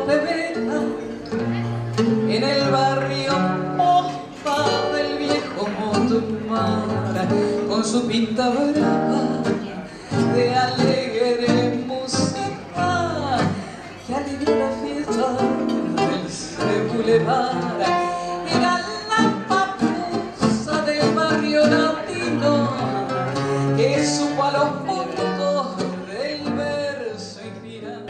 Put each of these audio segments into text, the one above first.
de vela en el barrio Posta del viejo Motumara, con su pinta brava de alegre música que alegra la fiesta del Boulevard. Era la papusa del barrio latino que supo a los puntos del verso inspirar.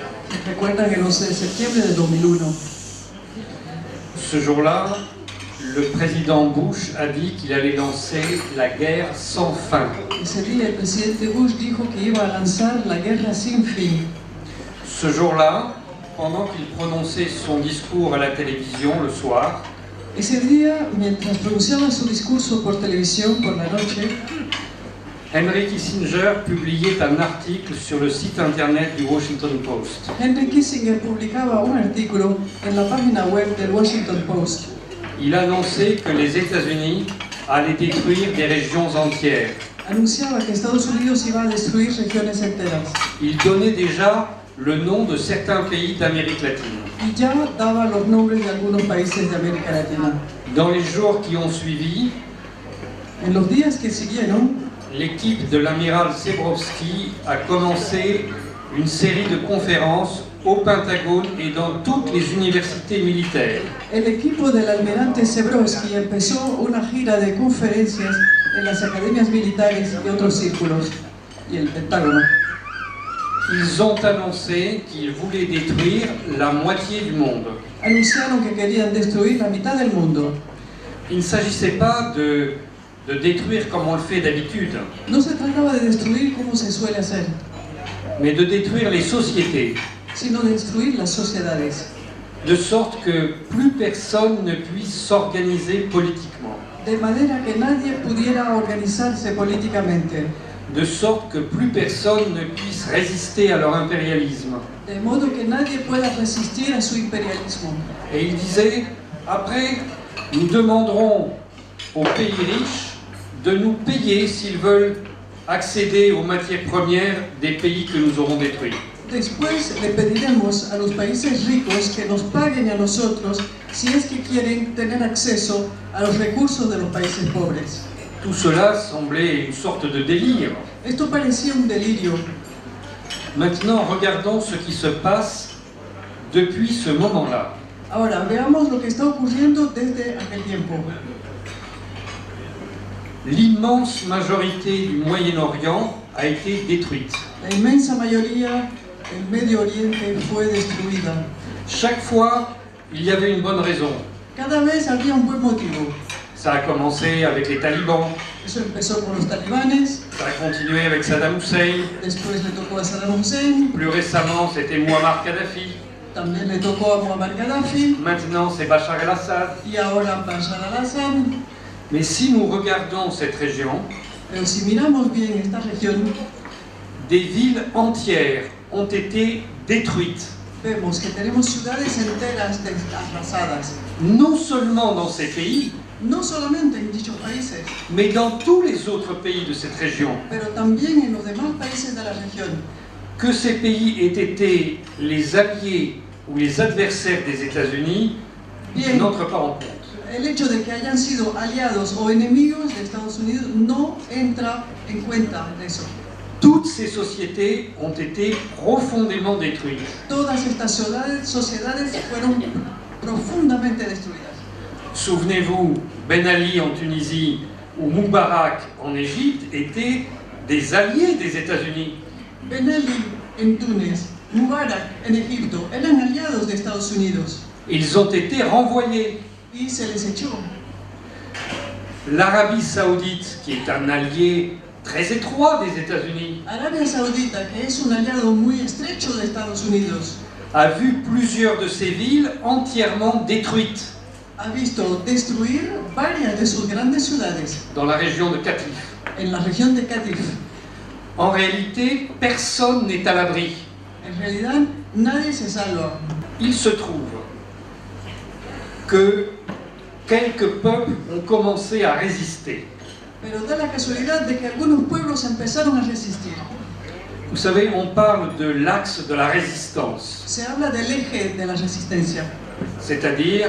Recuerdan el 11 de septiembre de 2001. Ce jour-là, le président Bush a dit qu'il allait lancer la guerre sans fin. Ese día el presidente Bush dijo que iba a lanzar la guerra sin fin. Ce jour-là, pendant qu'il prononçait son discours à la télévision le soir, Ese día, mientras pronunciaba su discurso por televisión por la noche, Henry Kissinger publiait un article sur le site internet du Washington Post. Henry Kissinger publicaba un artículo en la página web del Washington Post. Il annonçait que les États-Unis allaient détruire des régions entières. Anunciaba que Estados Unidos iba a destruir regiones enteras. Il donnait déjà le nom de certains pays d'Amérique latine. Y ya daba los nombres de algunos países de América Latina. Dans les jours qui ont suivi, En los días que siguieron, l'équipe de l'amiral Sebrowski a commencé une série de conférences au Pentagone et dans toutes les universités militaires. el equipo del almirante Sebrowski empezó una gira de conferencias en las academias militares y otros círculos, y el Pentágono. Ils ont annoncé qu'ils voulaient détruire la moitié du monde. Anunciaron que querían destruir la mitad del mundo. Il ne s'agissait pas de détruire comme on le fait d'habitude, No se trataba de destruir como se suele hacer, mais de détruire les sociétés, sino de destruir las sociedades, de sorte que plus personne ne puisse s'organiser politiquement, de manera que nadie pudiera organizarse políticamente, de sorte que plus personne ne puisse résister à leur impérialisme. de modo que nadie pueda resistir a su imperialismo. Et il disait, après, nous demanderons aux pays riches de nous payer s'ils veulent accéder aux matières premières des pays que nous aurons détruits. Después le pediremos a los países ricos que nos paguen a nosotros si es que quieren tener acceso a los recursos de los países pobres. Tout cela semblait une sorte de délire. Esto parecía un delirio. Maintenant, regardons ce qui se passe depuis ce moment-là. Ahora, veamos lo que está ocurriendo desde aquel tiempo. L'immense majorité du Moyen-Orient a été détruite. La inmensa mayoría del Medio Oriente fue destruida. Chaque fois, il y avait une bonne raison. Cada vez había un buen motivo. Ça a commencé avec les talibans, Eso empezó con los talibanes, ça a continué avec Saddam Hussein, después le tocó a Saddam Hussein, plus récemment c'était Muammar Kadhafi, también le tocó a Muammar Gaddafi maintenant c'est Bachar el-Assad. y ahora Bashar al-Assad. Mais si nous regardons cette région, Pero si miramos bien esta región, des villes entières ont été détruites. vemos que tenemos ciudades enteras arrasadas, Non seulement dans ces pays, no solamente en dichos países, mais dans tous les autres pays de cette région. pero también en los demás países de la región. Que ces pays aient été les alliés ou les adversaires des États-Unis Bien. n'entre pas en compte. El hecho de que hayan sido aliados o enemigos de Estados Unidos no entra en cuenta de eso. Toutes ces sociétés ont été profondément détruites. Todas estas sociedades fueron profundamente destruidas. Souvenez-vous, Ben Ali en Tunisie ou Moubarak en Égypte étaient des alliés des États-Unis. Ben Ali en Túnez, Mubarak en Egipto, eran aliados de Estados Unidos Ils ont été renvoyés. y se les echó. L'Arabie Saoudite, qui est un allié très étroit des États-Unis, Arabia Saudita, que es un aliado muy estrecho de Estados Unidos, a vu plusieurs de ces villes entièrement détruites ha visto destruir varias de sus grandes ciudades dans la région de Qatif. en la región de Qatif. En réalité, personne n'est à l'abri. En realidad, nadie se salva. Il se trouve que quelques peuples ont commencé à résister. Pero da la casualidad de que algunos pueblos empezaron a resistir. Vous savez, on parle de l'axe de la résistance, Se habla del eje de la resistencia, c'est-à-dire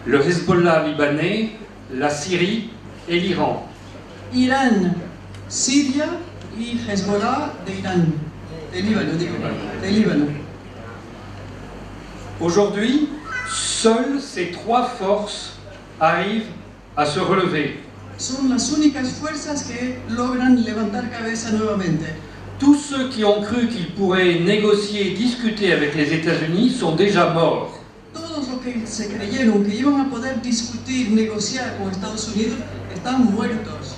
le Hezbollah libanais, la Syrie et l'Iran. Irán, Siria y Hezbollah de Irán, de Líbano, digo, de Líbano. Aujourd'hui, seules ces trois forces arrivent à se relever. Son las únicas fuerzas que logran levantar cabeza nuevamente. Tous ceux qui ont cru qu'ils pourraient négocier et discuter avec les États-Unis sont déjà morts. Todos los que se creyeron que iban a poder discutir, negociar con Estados Unidos, están muertos.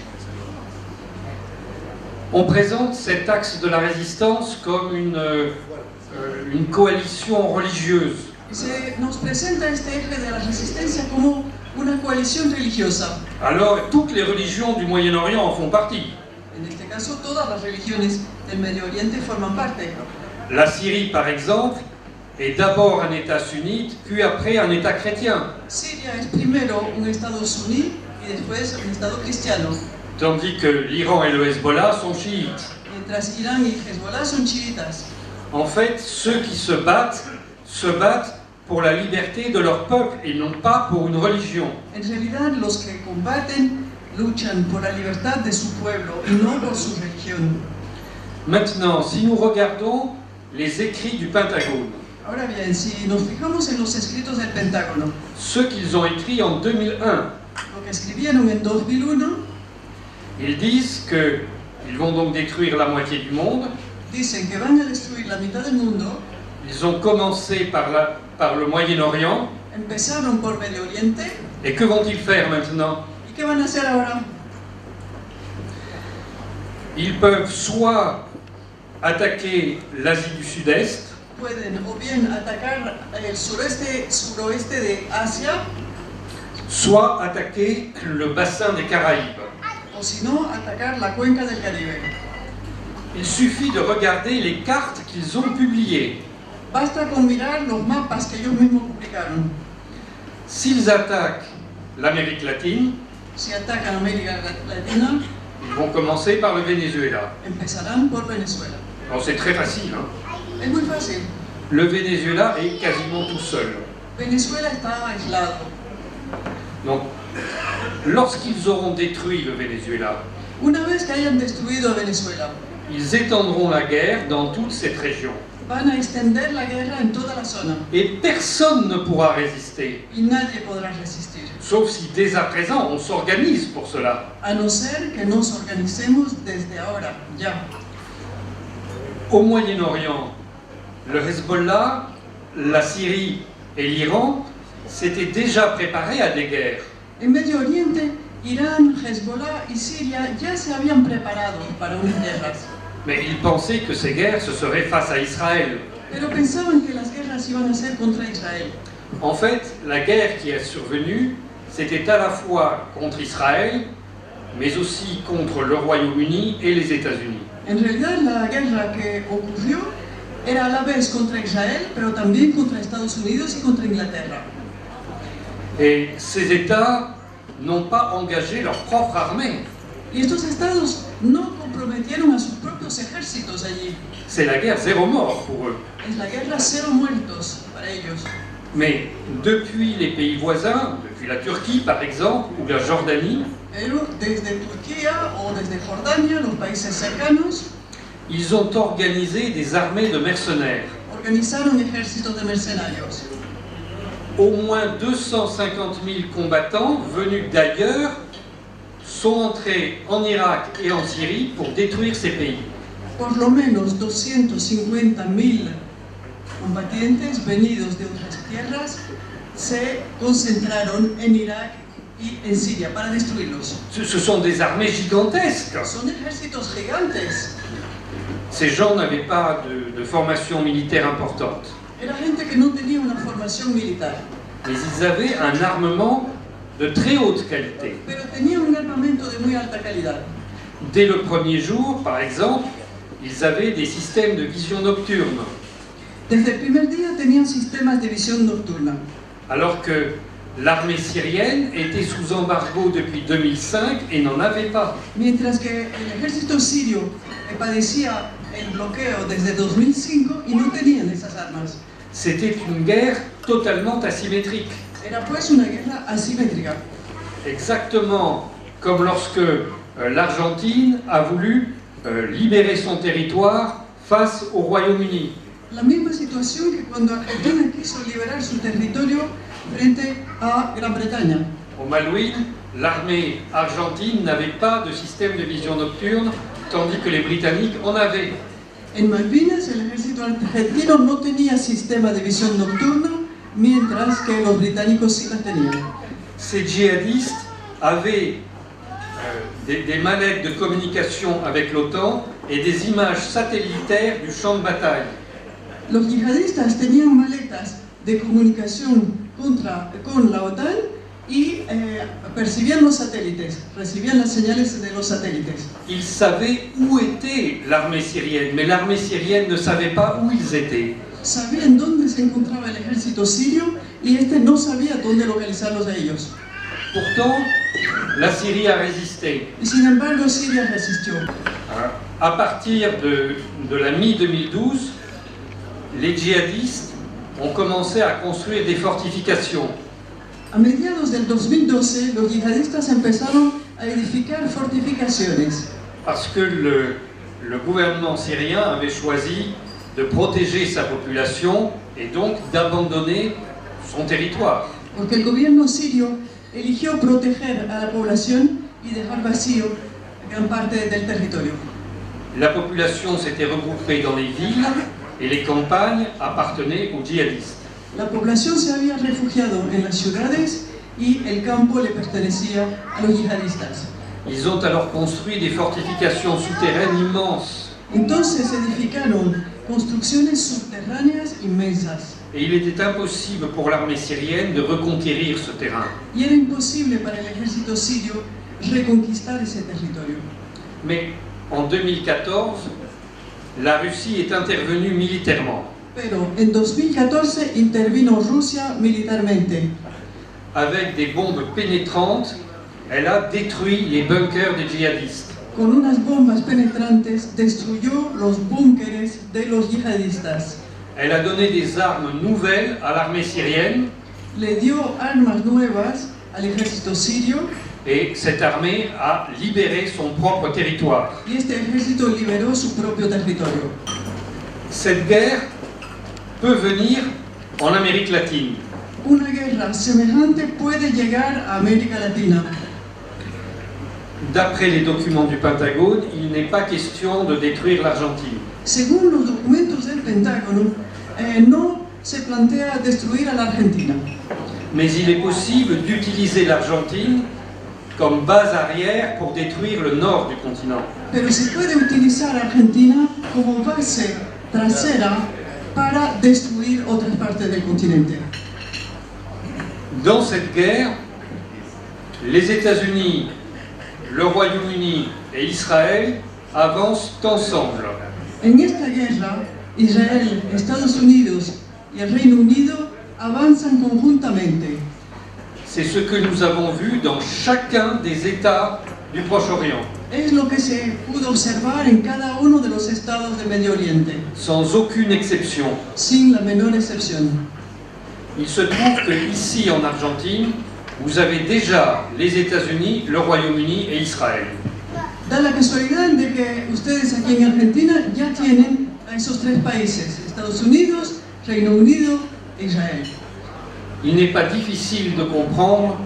On présente cet axe de la résistance comme une coalition religieuse. Nos presenta este eje de la resistencia como una coalición religiosa. Alors, toutes les religions du Moyen-Orient en font partie. En este caso, todas las religiones del Medio Oriente forman parte. La Syrie, par exemple, est d'abord un État sunnite, puis après un État chrétien. Siria es primero un estado suní y después un estado cristiano, Tandis que l'Iran et le Hezbollah sont chiites. mientras Irán y Hezbollah son chiitas. En fait, ceux qui se battent pour la liberté de leur peuple et non pas pour une religion. En realidad, los que combaten luchan por la libertad de su pueblo y no por su religión. Maintenant, si nous regardons les écrits du Pentagone, Ahora bien, si nos fijamos en los escritos del Pentágono, ceux qu'ils ont écrits en 2001, lo que escribieron en 2001, ils disent qu'ils vont donc détruire la moitié du monde. dicen que van a destruir la mitad del mundo. Ils ont commencé par le Moyen-Orient. Empezaron por Medio Oriente. Et que vont-ils faire maintenant? ¿Y qué van a hacer ahora? Ils peuvent soit attaquer l'Asie du Sud-Est, Pueden o bien atacar el suroeste de Asia, soit attaquer le bassin des Caraïbes. o si no, atacar la cuenca del Caribe. Il suffit de regarder les cartes qu'ils ont publiées. Basta con mirar los mapas que ellos mismos publicaron. S'ils attaquent l'Amérique latine, Si atacan América Latina, ils vont commencer par le Venezuela. empezarán por Venezuela. Alors c'est très facile, hein. Es muy fácil. Le Venezuela est quasiment tout seul. Venezuela está aislado. Donc, lorsqu'ils auront détruit le Venezuela, Una vez que hayan destruido Venezuela, ils étendront la guerre dans toute cette région. van a extender la guerra en toda la zona Et personne ne pourra résister, y nadie podrá resistir, sauf si dès à présent on s'organise pour cela. a no ser que nos organicemos desde ahora, ya. Au Moyen-Orient, le Hezbollah, la Syrie et l'Iran s'étaient déjà préparés à des guerres. En Medio Oriente, Irán, Hezbollah y Siria ya se habían preparado para unas guerras, Mais ils pensaient que ces guerres, ce serait face à Israël. pero pensaban que las guerras iban a ser contra Israel. En fait, la guerre qui est survenue, c'était à la fois contre Israël, mais aussi contre le Royaume-Uni et les États-Unis. En realidad, la guerra que ocurrió era a la vez contra Israel, pero también contra Estados Unidos y contra Inglaterra. Et ces États n'ont pas engagé leur propre armée. Y estos estados no comprometieron a sus propios ejércitos allí. C'est la guerre zéro mort pour eux. Es la guerra cero muertos para ellos. Mais depuis les pays voisins, depuis la Turquie par exemple, ou la Jordanie, Pero desde Turquía o desde Jordania, los países cercanos, ils ont organisé des armées de mercenaires. organizaron ejércitos de mercenarios. Au moins 250 000 combattants venus d'ailleurs sont entrés en Irak et en Syrie pour détruire ces pays. Por lo menos 250.000 combatientes venidos de otras tierras se concentraron en Irak y en Siria para destruirlos. Ce sont des armées gigantesques. Son ejércitos gigantes. Ces gens n'avaient pas de formation militaire importante. Era gente que no tenía una formación militar, Mais ils avaient un armement de très haute qualité. pero tenía un armamento de muy alta calidad. Dès le premier jour, par exemple, ils avaient des systèmes de vision nocturne, Desde el primer día tenían sistemas de visión nocturna, alors que l'armée syrienne était sous embargo depuis 2005 et n'en avait pas. mientras que el ejército sirio padecía el bloqueo desde 2005 y no tenían esas armas. C'était une guerre totalement asymétrique. Era pues una guerra asimétrica. Exactement comme lorsque l'Argentine a voulu libérer son territoire face au Royaume-Uni. La misma situación que cuando Argentina quiso liberar su territorio frente a Gran Bretaña. Au Malouine, l'armée argentine n'avait pas de système de vision nocturne, tandis que les Britanniques en avaient. En Malvinas el ejército argentino no tenía sistema de visión nocturno, mientras que los británicos sí las tenían. Ces djihadistes avaient des manettes de communication avec l'OTAN et des images satellitaires du champ de bataille. Los yihadistas tenían maletas de comunicación con la OTAN y percibían los satélites, recibían las señales de los satélites. Ils savaient où était l'armée syrienne, mais l'armée syrienne ne savait pas où ils étaient. Sabían dónde se encontraba el ejército sirio y este no sabía dónde localizarlos a ellos. Pourtant, la Syrie a résisté. Y sin embargo, Siria resistió. À partir de la mi-2012, les djihadistes ont commencé à construire des fortifications. A mediados del 2012, los yihadistas empezaron a edificar fortificaciones. Parce que le gouvernement syrien avait choisi de protéger sa population et donc d'abandonner son territoire. Porque el gobierno sirio eligió proteger a la población y dejar vacío gran parte del territorio. La population s'était regroupée dans les villes et les campagnes appartenaient aux djihadistes. La población se había refugiado en las ciudades y el campo le pertenecía a los yihadistas. Ils ont alors construit des fortifications souterraines immenses. Entonces edificaron construcciones subterráneas inmensas. Et il était impossible pour l'armée syrienne de reconquérir ce terrain. Y era imposible para el ejército sirio reconquistar ese territorio. Mais en 2014, la Russie est intervenue militairement. Pero en 2014 intervino Rusia militarmente. Avec des bombes pénétrantes, elle a détruit les bunkers des djihadistes. Con unas bombas penetrantes destruyó los búnkeres de los yihadistas. Elle a donné des armes nouvelles à l'armée syrienne. Le dio armas nuevas al ejército sirio. Et cette armée a libéré son propre territoire. Y este ejército liberó su propio territorio. Cette guerre peut venir en Amérique latine. Una guerra semejante puede llegar a América Latina. D'après les documents du Pentagone, il n'est pas question de détruire l'Argentine. Según los documentos del Pentágono, no se plantea destruir a la Argentina. Mais il est possible d'utiliser l'Argentine comme base arrière pour détruire le nord du continent. Pero se puede utilizar a Argentina como base trasera para destruir otras partes del continente. Dans cette guerre, les États-Unis, le Royaume-Uni et Israël avancent ensemble. En esta guerra, Israel, Estados Unidos y el Reino Unido avanzan conjuntamente. C'est ce que nous avons vu dans chacun des États du Proche-Orient. Es lo que se pudo observar en cada uno de los estados de Medio Oriente, Sans aucune exception. sin la menor excepción. Il se trouve que ici en Argentine, vous avez déjà les États-Unis, le Royaume-Uni et Israël. Da la casualidad de que ustedes aquí en Argentina ya tienen a esos tres países, Estados Unidos, Reino Unido e Israel. Il n'est pas difficile de comprendre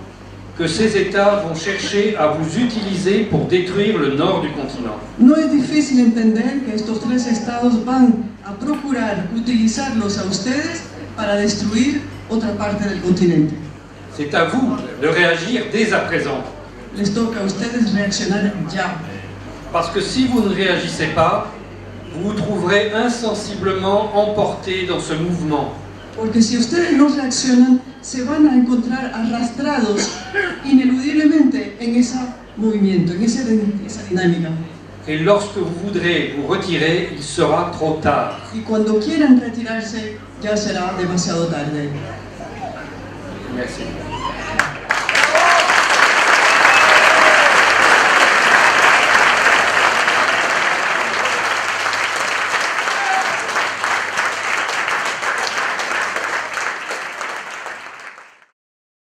que ces États vont chercher à vous utiliser pour détruire le nord du continent. No es difícil entender que estos tres estados van a procurar utilizarlos a ustedes para destruir otra parte del continente. C'est à vous de réagir dès à présent. Les toca a ustedes reaccionar ya. Parce que si vous ne réagissez pas, vous vous trouverez insensiblement emporté dans ce mouvement. Porque si ustedes no reaccionan, se van a encontrar arrastrados ineludiblemente en ese movimiento, en esa dinámica. Et lorsque vous voudrez vous retirer, il sera trop tard. Y cuando quieran retirarse, ya será demasiado tarde. Merci.